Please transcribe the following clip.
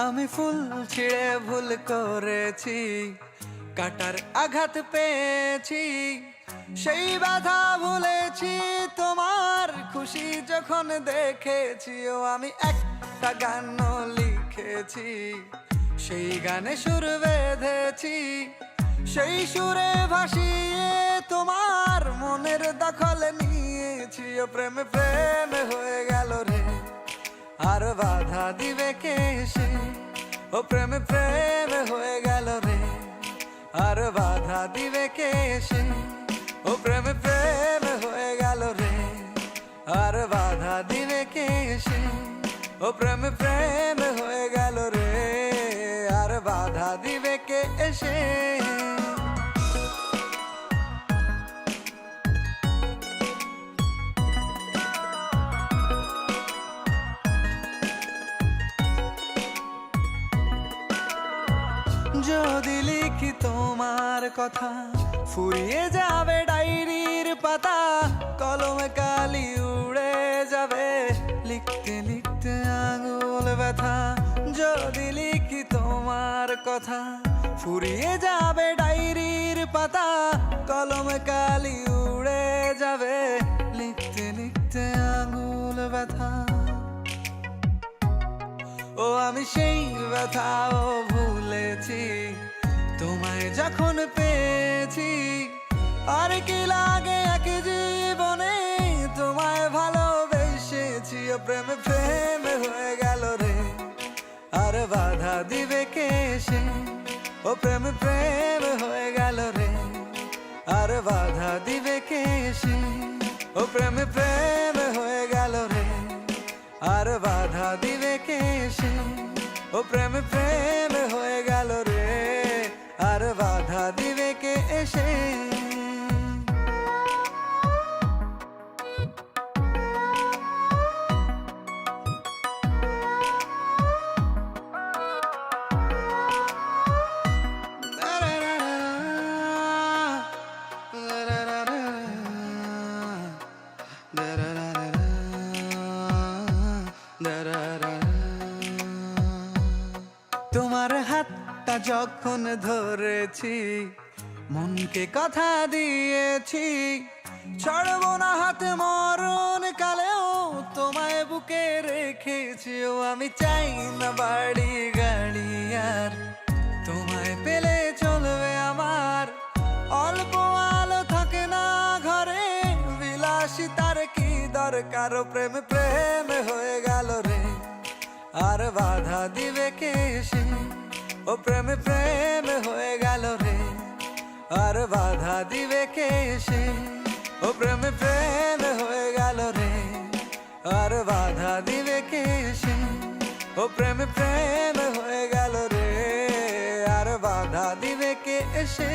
আমি ফুল ছিঁড়ে ভুল করেছি, কাটার আঘাত পেয়েছি, সেই ব্যথা ভুলেছি তোমার খুশি যখন দেখেছি। ও আমি একটা গান লিখেছি, সেই গানে সুর বেঁধেছি, সেই সুরে ভাসিয়ে তোমার মনের দখল নিয়েছি। ও প্রেমে প্রেমে হয়ে গেল রে, আর বাধা দিবে কে সে? ও প্রেমে প্রেমে হয়ে গেল রে, আর বাধা দিবে কে সে? ও প্রেমে প্রেমে হয়ে গেল রে, আর বাধা দিবে কে সে? ও প্রেমে প্রেমে হয়ে গেল রে, আর বাধা দিবে কে এসে? যদি লিখি তোমার কথা, ফুরিয়ে যাবে ডায়েরির পাতা, কলমে কালি উড়ে যাবে, লিখতে লিখতে আঙুল ব্যথা। যদি লিখি তোমার কথা, ফুরিয়ে যাবে ডায়েরির পাতা, কলমে কালি উড়ে যাবে, লিখতে লিখতে আঙুল ব্যথা। ও আমি সেই ব্যথাও ভুলেছি, তোমায় যখন পেয়েছি। আর কি লাগে এক জীবনে, তোমায় ভালোবেসেছি। ও প্রেমে প্রেমে হয়ে গেল রে, আর বাধা দিবে কে সে? ও প্রেমে প্রেমে হয়ে গেল রে, আর বাধা দিবে কে সে? ও প্রেমে প্রেমে হয়ে গেল রে, আর বাধা দিবে কে সে? ও প্রেমে প্রেমে হয়ে গেল রে, আর বাধা দিবে কে এসে? তোমার হাতটা যখন ধরেছি, মনকে কথা দিয়েছি, ছাড়বো না হাত মরণ কালেও, তোমায় বুকে রেখেছি। ও আমি চাই না বাড়ি গাড়ি আর, তোমায় পেলে চলবে আমার। অল্প আলো থাকে না ঘরে, বিলাসিতার কি দরকার? ও প্রেমে প্রেমে হয়ে গেল রে, আর বাধা দিবে কে সে? ও প্রেমে প্রেমে হয়ে গেল রে, আর বাধা দিবে কে সে? ও প্রেমে প্রেমে হয়ে গেল রে, আর বাধা দিবে কে সে? ও প্রেমে প্রেমে হয়ে গেল রে, আর বাধা দিবে কে এসে?